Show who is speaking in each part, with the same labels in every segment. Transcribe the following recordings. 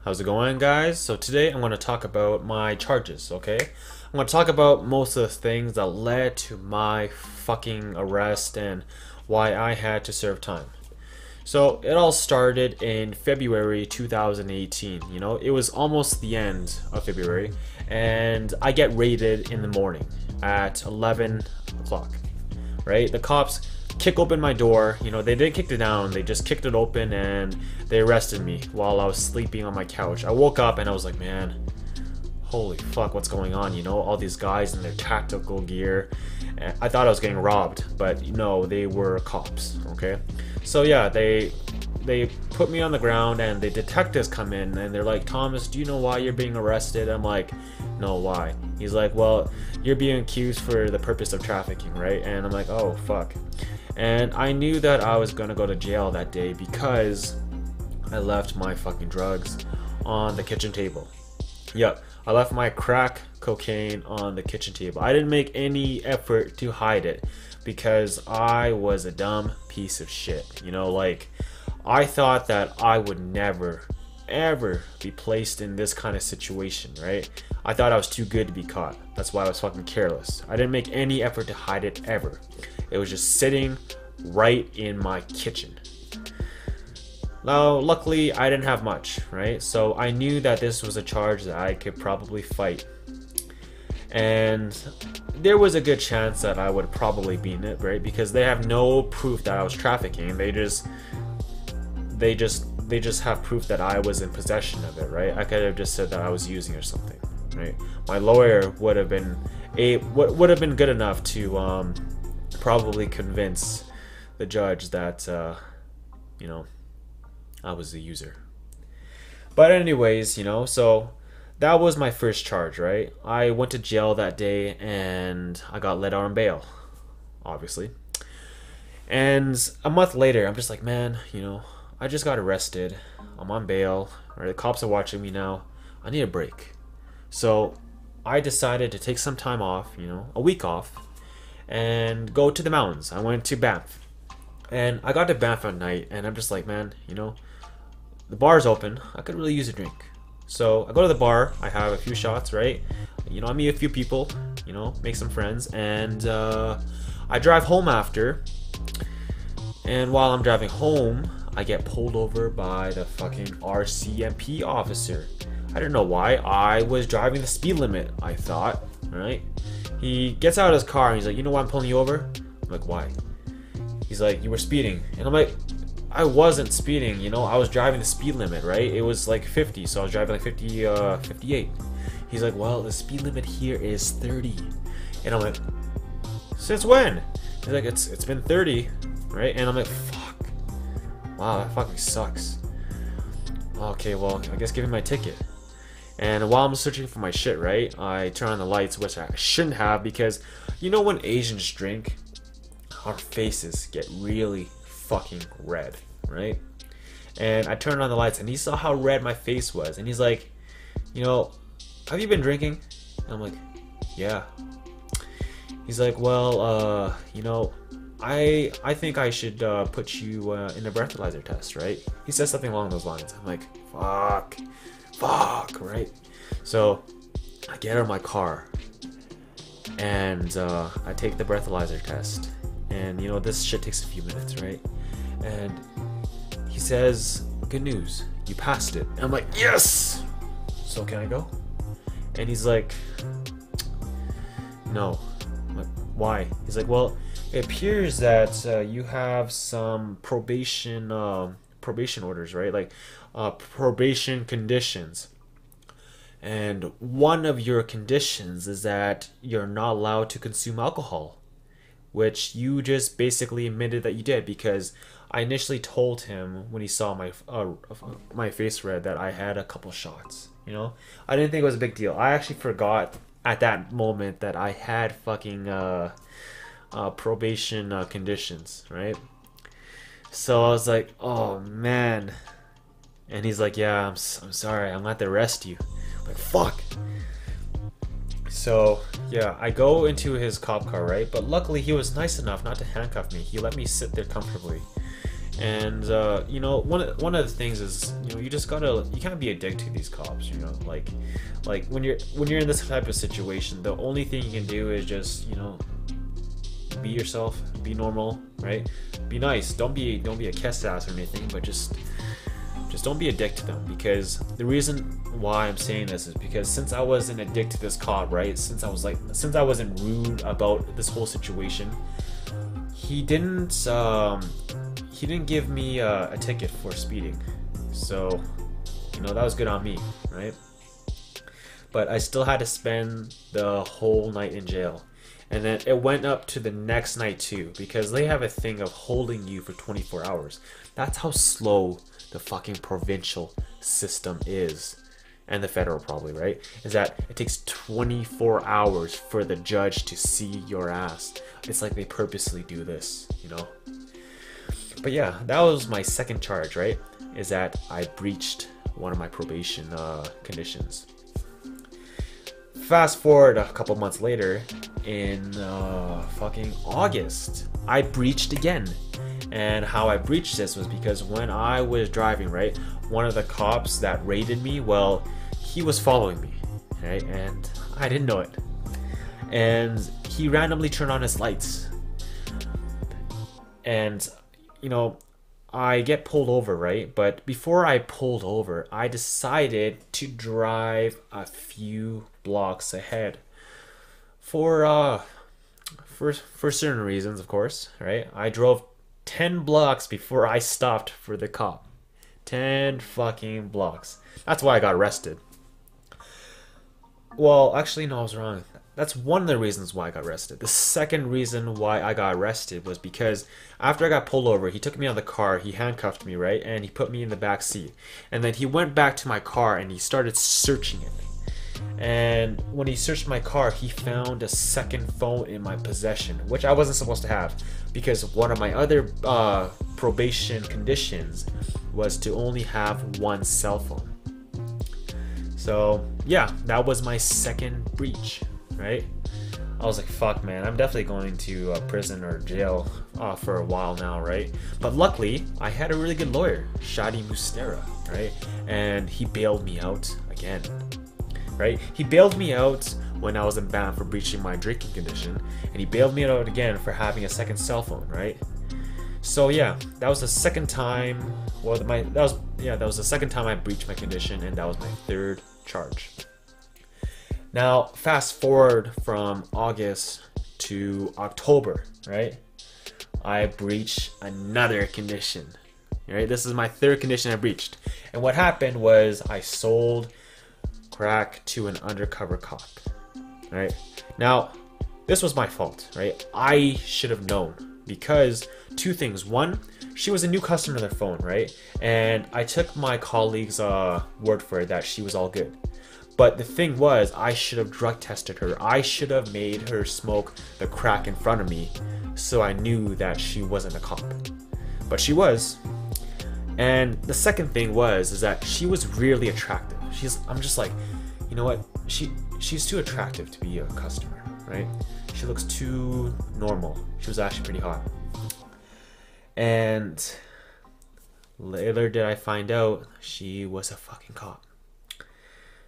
Speaker 1: How's it going, guys? So today I'm going to talk about my charges, okay? I'm going to talk about most of the things that led to my fucking arrest and why I had to serve time. So it all started in February 2018. It was almost the end of February, and I get raided in the morning at 11 o'clock, right? The cops kick open my door. They didn't kick it down, they just kicked it open and they arrested me while I was sleeping on my couch. I woke up and I was like, man, holy fuck, what's going on? All these guys in their tactical gear. I thought I was getting robbed, but no, they were cops. Okay, so yeah, they put me on the ground and the detectives come in and they're like, Thomas, do you know why you're being arrested? I'm like, no, why? He's like, well, you're being accused for the purpose of trafficking, right? And I'm like, oh fuck. And I knew that I was gonna go to jail that day because I left my fucking drugs on the kitchen table. Yep, I left my crack cocaine on the kitchen table. I didn't make any effort to hide it because I was a dumb piece of shit. I thought that I would never ever be placed in this kind of situation, right? I thought I was too good to be caught. That's why I was fucking careless. I didn't make any effort to hide it ever. It was just sitting right in my kitchen. Now, luckily, I didn't have much, right? So I knew that this was a charge that I could probably fight. And there was a good chance that I would probably be in it, right? Because they have no proof that I was trafficking. They just have proof that I was in possession of it, right? I could have just said that I was using or something, right? My lawyer would have been good enough to probably convince the judge that I was the user. But anyways, so that was my first charge, right? I went to jail that day and I got let out on bail, obviously. And a month later, I'm just like, man, I just got arrested. I'm on bail, right? The cops are watching me now. I need a break. So I decided to take some time off, a week off, and go to the mountains. I went to Banff. And I got to Banff at night, and I'm just like, man, the bar's open. I could really use a drink. So I go to the bar. I have a few shots, right? I meet a few people, make some friends, and I drive home after. And while I'm driving home, I get pulled over by the fucking RCMP officer. I don't know why. I was driving the speed limit, I thought, right? He gets out of his car and he's like, you know why I'm pulling you over? I'm like, why? He's like, you were speeding. And I'm like, I wasn't speeding, I was driving the speed limit, right? It was like 50, so I was driving like 58. He's like, well, the speed limit here is 30. And I'm like, since when? He's like, it's been 30, right? And I'm like, fuck. Wow, that fucking sucks. Okay, well, I guess give me my ticket. And while I'm searching for my shit, right, I turn on the lights, which I shouldn't have, because when Asians drink, our faces get really fucking red, right? And I turned on the lights and he saw how red my face was, and he's like, have you been drinking? And I'm like, yeah. He's like, well, I think I should put you in a breathalyzer test, right? He says something along those lines. I'm like, fuck, right? So I get out of my car and I take the breathalyzer test, and this shit takes a few minutes, right? And he says, good news, you passed it. And I'm like, yes. So can I go? And he's like, no. I'm like, why? He's like, well, it appears that you have some probation orders, right? Like probation conditions. And one of your conditions is that you're not allowed to consume alcohol, which you just basically admitted that you did, because I initially told him when he saw my face red that I had a couple shots. I didn't think it was a big deal. I actually forgot at that moment that I had fucking probation conditions, right? So I was like, oh man. And he's like, yeah, I'm sorry, I'm gonna have to arrest you. I'm like, fuck. So yeah, I go into his cop car, right? But luckily he was nice enough not to handcuff me. He let me sit there comfortably. And you know, one of the things is, you know, you can't be addicted to these cops, you know, like when you're in this type of situation, the only thing you can do is just, you know, be yourself, be normal, right? Be nice. Don't be a kiss ass or anything, but just don't be addicted to them. Because the reason why I'm saying this is because since I wasn't addicted to this cop, right? Since I wasn't rude about this whole situation, he didn't give me a ticket for speeding. So, you know, that was good on me, right? But I still had to spend the whole night in jail. And then it went up to the next night too, because they have a thing of holding you for 24 hours. That's how slow the fucking provincial system is. And the federal probably, right? Is that it takes 24 hours for the judge to see your ass. It's like they purposely do this, you know? But yeah, that was my second charge, right? Is that I breached one of my probation conditions. Fast forward a couple months later, in fucking August, I breached again. And how I breached this was because when I was driving, right, one of the cops that raided me, well, he was following me, right, and I didn't know it. And he randomly turned on his lights. And, you know, I get pulled over, right? But before I pulled over, I decided to drive a few blocks ahead for certain reasons, of course, right? I drove 10 blocks before I stopped for the cop. 10 fucking blocks. That's why I got arrested. Well, actually, no, I was wrong. That's one of the reasons why I got arrested. The second reason why I got arrested was because after I got pulled over, he took me out of the car, he handcuffed me, right? And he put me in the back seat. And then he went back to my car and he started searching it. And when he searched my car, he found a second phone in my possession, which I wasn't supposed to have, because one of my other probation conditions was to only have one cell phone. So yeah, that was my second breach, right? I was like, fuck, man, I'm definitely going to prison or jail for a while now, right? But luckily, I had a really good lawyer, Shadi Mustera, right? And he bailed me out again, right? He bailed me out when I was in ban for breaching my drinking condition, and he bailed me out again for having a second cell phone, right? So yeah, that was the second time. Well, that was the second time I breached my condition, and that was my third charge. Now, fast forward from August to October, right? I breached another condition, right? This is my third condition I breached. And what happened was I sold crack to an undercover cop, right? Now, this was my fault, right? I should have known, because two things. One, she was a new customer to their phone, right? And I took my colleague's word for it that she was all good. But the thing was, I should have drug tested her. I should have made her smoke the crack in front of me, so I knew that she wasn't a cop. But she was. And the second thing is that she was really attractive. I'm just like, you know what? She's too attractive to be a customer, right? She looks too normal. She was actually pretty hot. And later did I find out she was a fucking cop.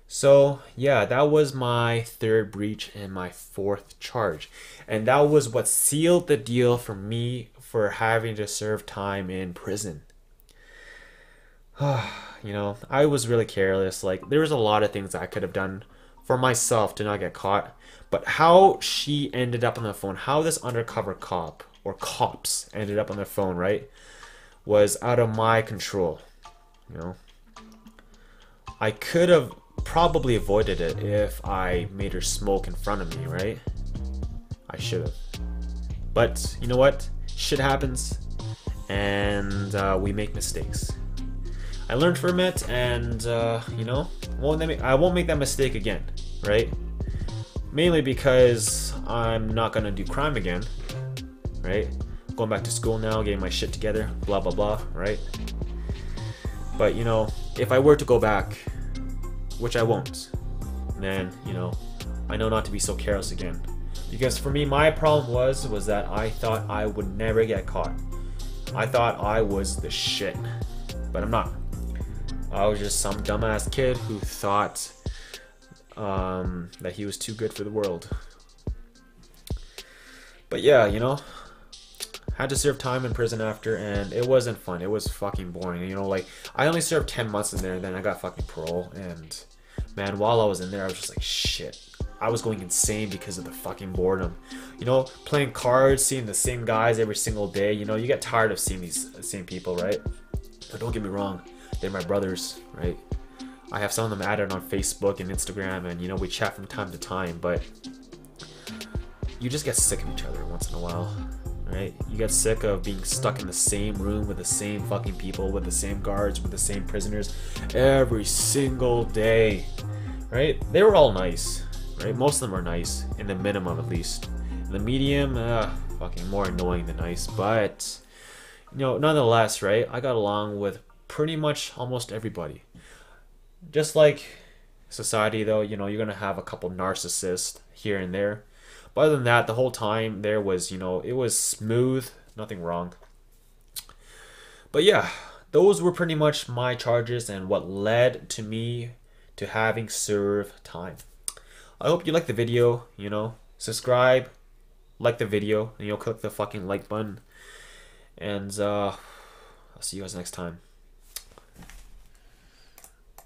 Speaker 1: So yeah, that was my third breach and my fourth charge. And that was what sealed the deal for me for having to serve time in prison. You know, I was really careless. Like, there was a lot of things I could have done for myself to not get caught. But how she ended up on the phone, how this undercover cop or cops ended up on their phone, right, was out of my control. You know, I could have probably avoided it if I made her smoke in front of me, right? I should have. But you know what? Shit happens, and we make mistakes. I learned from it, and you know, I won't make that mistake again, right? Mainly because I'm not gonna do crime again, right? Going back to school now, getting my shit together, blah blah blah, right? But you know, if I were to go back, which I won't, then, you know, I know not to be so careless again. Because for me, my problem was that I thought I would never get caught. I thought I was the shit, but I'm not. I was just some dumbass kid who thought that he was too good for the world. But yeah, you know, had to serve time in prison after, and it wasn't fun. It was fucking boring. You know, like, I only served 10 months in there, and then I got fucking parole. And man, while I was in there, I was just like, shit. I was going insane because of the fucking boredom. You know, playing cards, seeing the same guys every single day. You know, you get tired of seeing these same people, right? But don't get me wrong, they're my brothers, right? I have some of them added on Facebook and Instagram, and you know, we chat from time to time, but you just get sick of each other once in a while, right? You get sick of being stuck in the same room with the same fucking people, with the same guards, with the same prisoners every single day, right? They were all nice, right? Most of them are nice, in the minimum at least. In the medium, fucking more annoying than nice, but you know, nonetheless, right? I got along with pretty much almost everybody. Just like society, though, you know, you're gonna have a couple narcissists here and there. But other than that, the whole time there was, you know, it was smooth, nothing wrong. But yeah, those were pretty much my charges and what led to me to having served time. I hope you liked the video, you know, subscribe, like the video, and you'll click the fucking like button. And I'll see you guys next time.